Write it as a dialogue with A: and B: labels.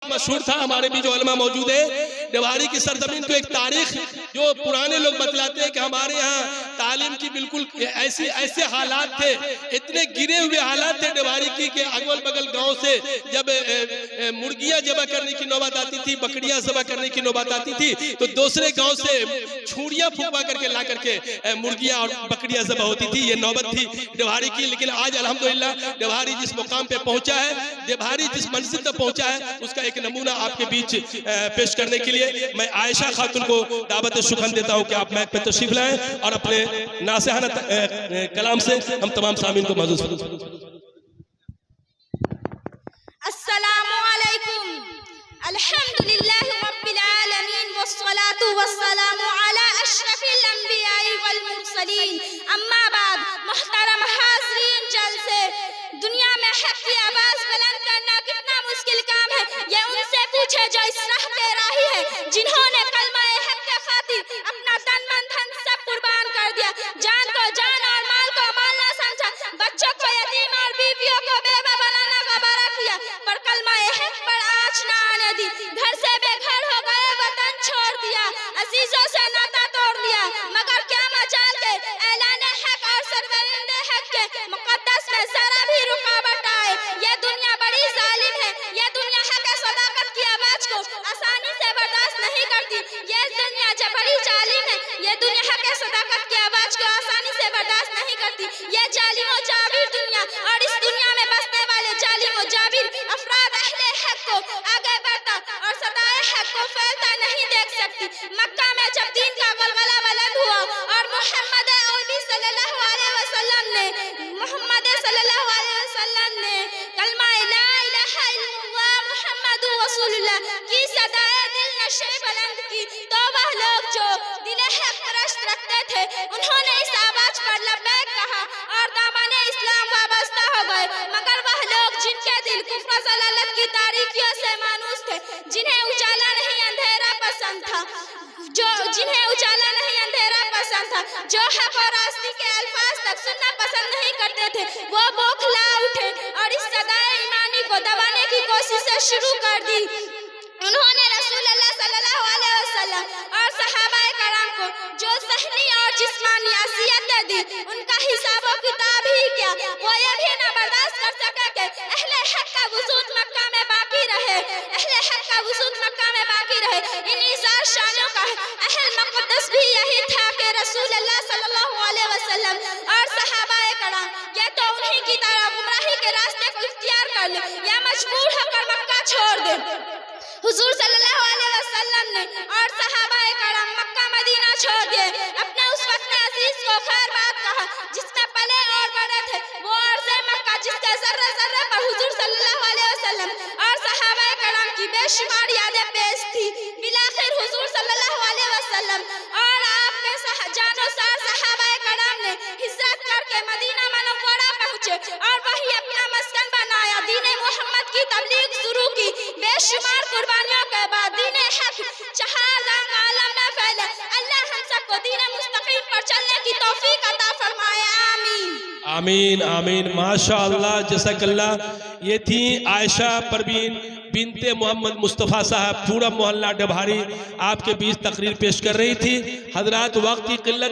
A: मशहूर था। हमारे भी जो उलमा मौजूद है, देवारी की सरजमीन को एक तारीख जो पुराने लोग बतलाते हैं कि हमारे यहाँ तालीम की बिल्कुल ऐसे हालात थे, इतने गिरे हुए हालात थे देवारी की कि अगल बगल गांव से जब मुर्गियां जबा करने की नौबत आती थी, बकरियां जबा करने की नौबत आती थी, तो दूसरे गांव से छुड़ियां फुकवा करके ला करके मुर्गियां और बकरियां जबा होती थी। ये नौबत थी देवारी की। लेकिन आज अल्हम्दुलिल्लाह देवारी जिस मुकाम पे पहुंचा है, देवारी जिस मंजिल तक पहुंचा है, उसका एक नमूना आपके बीच पेश करने के लिए मैं आयशा खातून को दावत शुक्रान देता हूं कि आप माइक पे तशरीफ लाएं और अपने नासिहाना कलाम से हम तमाम सामीन को मौजूद
B: अस्सलामु अलैकुम। अल्हम्दुलिल्लाहि रब्बिल आलमीन वस्सलातु वस्सलामु अला अशरफिल अंबियाई वल मुरसलीन। अम्मा बाद, मुहतरम हाज़रीन, जलसे दुनिया में हक की आवाज बुलंद करना कितना मुश्किल काम है, ये उनसे पूछे जो इस राह पे राही है, जिन्होंने कलमा हक के खातिर अपना तन मन धन सब कुर्बान कर दिया, जान को जान और माल को माल ना समझा, बच्चों को यतीम और बीवियों को बेवा बनाना गवारा किया, पर कलमा हक पर आँच ना आने दी। घर से बेघर हो गए, वतन छोड़ दिया, अजीजों से नाता तोड़ लिया, मगर क्या मजाल के ऐलान हक और सरवरिंदे हक के मुकद्दस में जरा भी रुकावट आए। ये दुनिया बड़ी जालिम है, ये दुनिया हक सदाकत की आवाज को आसानी से बर्दाश्त नहीं करती। ये दुनिया जब बड़ी जालिम है, ये दुनिया हक सदाकत की आवाज को आसानी से बर्दाश्त नहीं करती। ये जालिम और जाबिर दुनिया, और इस दुनिया में बसने वाले जालिम और जाबिर अफराद अहले हक को आगे बढ़ता और सदाए हक को फैलता नहीं देख सकती। मक्का में जब दीन का गलगला बुलंद हुआ और मोहम्मद सल्लल्लाहु अलैहि वसल्लम ने कलमा ला इलाहा इल्लल्लाह मुहम्मदुर रसूलुल्लाह की सदाए दिल नशे बुलंद की, तो वह लोग जो दिल हक परस्त रखते थे, उन्होंने इस आवाज पर लब्बैक कहा और दामने इस्लाम वाबस्ता हो गए। मगर वह लोग जिनके दिल कुफ्र ज़लालत की तारीकियों से मानूस थे, जिन्हें उजाला नहीं अंधेरा पसंद था, जो हक और रास्ते के अल्फाज तक सुनना पसंद नहीं करते थे, वो बौखला उठे और इस सदाए ईमानी को दबाने की कोशिशें शुरू कर दी। उन्होंने रसूलुल्लाह सल्लल्लाहु अलैहि वसल्लम और सहाबाए कराम को जो ज़हनी और जिस्मानी अज़ियतें दी, उनका हिसाब व किताब ही क्या, वो ये भी न बर्दाश्त कर सके कि अहले हक का वजूद मक्का में बाकी रहे, इन इज़ार शानियों का अहल मुक़द्दस भी यही था कि रसूलुल्लाह सल्लल्लाहु अलैहि वसल्लम और सहाबाए कराम ये तो उन्हीं की तरह गुमराही के रास्ते को इख्तियार कर ले या मजबूर होकर मक्का छोड़ दे। हुजूर सल्लल्लाहु अलैहि वसल्लम ने और सहाबाए कराम मक्का मदीना छोड़ दिए। अपने उस वक्त अजीज को खैर बात कहा जिसमें पले और बड़े थे, वो अर्ज़े मक्का जिसके जर्रे जर्रे पर हुजूर सल्लल्लाहु अलैहि वसल्लम और सहाबाए कराम की बेशुमार यादें पेश थी। बिलाखिर हुजूर सल्लल्लाहु अलैहि वसल्लम और आपके जानोसार सहाबाए कराम ने हिजरत करके मदीना मुनव्वरा पहुंचे और वही अपना मस्कन बनाया, दीन मोहम्मद की तबलीग शुरू की। बेशुमार कुर्बानियों के बाद दीन हक चहारदार आलम में फैले। अल्लाह हम सबको दीन मुस्तकीम पर चलने की तौफीक अता फरमाए। आमीन
A: आमीन आमीन। माशाअल्लाह, जज़ाकल्लाह। ये थी आयशा परवीन बिनते मोहम्मद मुस्तफ़ा साहब, पूरा मोहल्ला डभारी आपके बीच तकरीर पेश कर रही थी। हजरात, वक्त की किल्लत